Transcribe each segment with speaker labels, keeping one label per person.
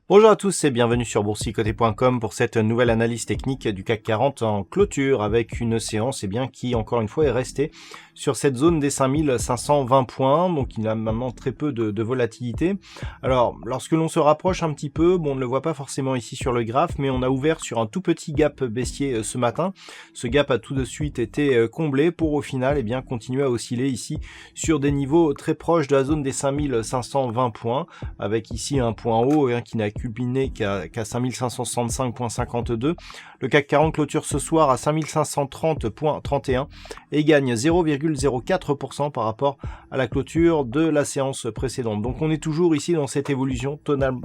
Speaker 1: Bonjour à tous et bienvenue sur boursicoté.com pour cette nouvelle analyse technique du CAC 40 en clôture avec une séance qui encore une fois est restée sur cette zone des 5520 points, donc il a maintenant très peu de volatilité. Alors lorsque l'on se rapproche un petit peu, on ne le voit pas forcément ici sur le graphe, mais on a ouvert sur un tout petit gap baissier ce matin. Ce gap a tout de suite été comblé pour au final continuer à osciller ici sur des niveaux très proches de la zone des 5520 points, avec ici un point haut qui n'a culminé qu'à 5565.52. Le CAC 40 clôture ce soir à 5530.31 et gagne 0,04% par rapport à la clôture de la séance précédente. Donc on est toujours ici dans cette évolution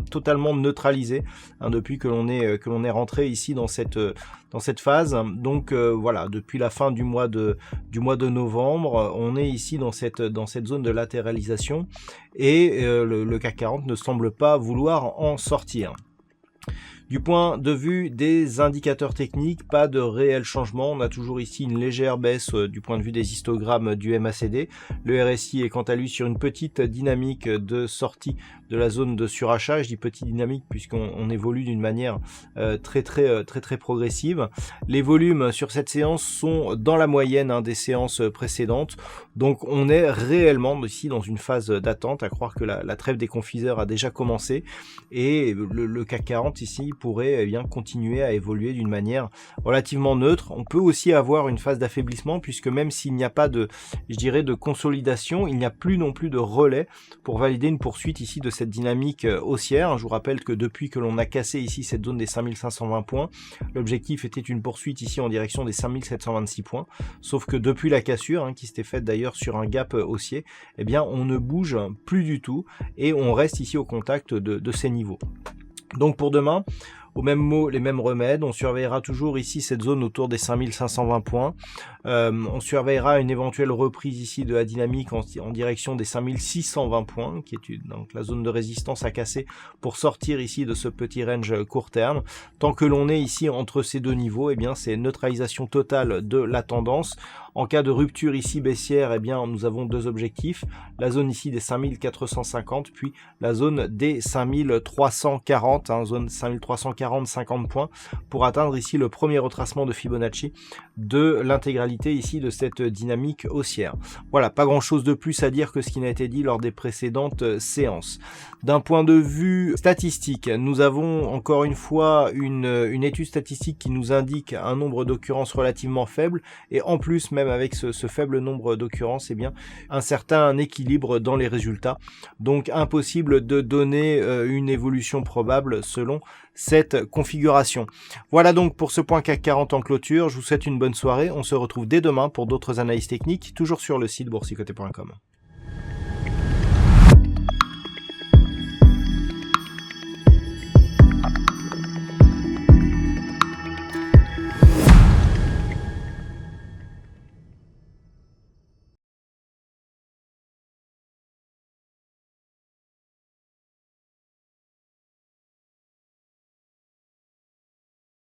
Speaker 1: totalement neutralisée depuis que l'on est rentré ici dans cette phase. Donc voilà, depuis la fin du mois de novembre, on est ici dans cette zone de latéralisation et le CAC 40 ne semble pas vouloir en sortir. Du point de vue des indicateurs techniques, pas de réel changement. On a toujours ici une légère baisse du point de vue des histogrammes du MACD. Le RSI est quant à lui sur une petite dynamique de sortie de la zone de surachat. Je dis petite dynamique puisqu'on évolue d'une manière très progressive. Les volumes sur cette séance sont dans la moyenne des séances précédentes. Donc on est réellement ici dans une phase d'attente, à croire que la trêve des confiseurs a déjà commencé et le CAC 40 ici pourrait continuer à évoluer d'une manière relativement neutre. On peut aussi avoir une phase d'affaiblissement puisque même s'il n'y a pas de consolidation, il n'y a plus non plus de relais pour valider une poursuite ici de cette dynamique haussière. Je vous rappelle que depuis que l'on a cassé ici cette zone des 5520 points, l'objectif était une poursuite ici en direction des 5726 points, sauf que depuis la cassure qui s'était faite d'ailleurs sur un gap haussier, on ne bouge plus du tout et on reste ici au contact de ces niveaux. Donc pour demain, au même mot, les mêmes remèdes, on surveillera toujours ici cette zone autour des 5520 points. On surveillera une éventuelle reprise ici de la dynamique en direction des 5620 points, qui est donc la zone de résistance à casser pour sortir ici de ce petit range court terme. Tant que l'on est ici entre ces deux niveaux, c'est neutralisation totale de la tendance. En cas de rupture ici baissière, nous avons deux objectifs. La zone ici des 5450, puis la zone des 5340, zone 5340-50 points, pour atteindre ici le premier retracement de Fibonacci de l'intégralité ici de cette dynamique haussière. Voilà, pas grand chose de plus à dire que ce qui n'a été dit lors des précédentes séances. D'un point de vue statistique, nous avons encore une fois une étude statistique qui nous indique un nombre d'occurrences relativement faible et en plus même avec ce faible nombre d'occurrences, un certain équilibre dans les résultats. Donc impossible de donner une évolution probable selon cette configuration. Voilà donc pour ce point CAC 40 en clôture. Je vous souhaite une bonne soirée. On se retrouve dès demain pour d'autres analyses techniques, toujours sur le site boursicoté.com.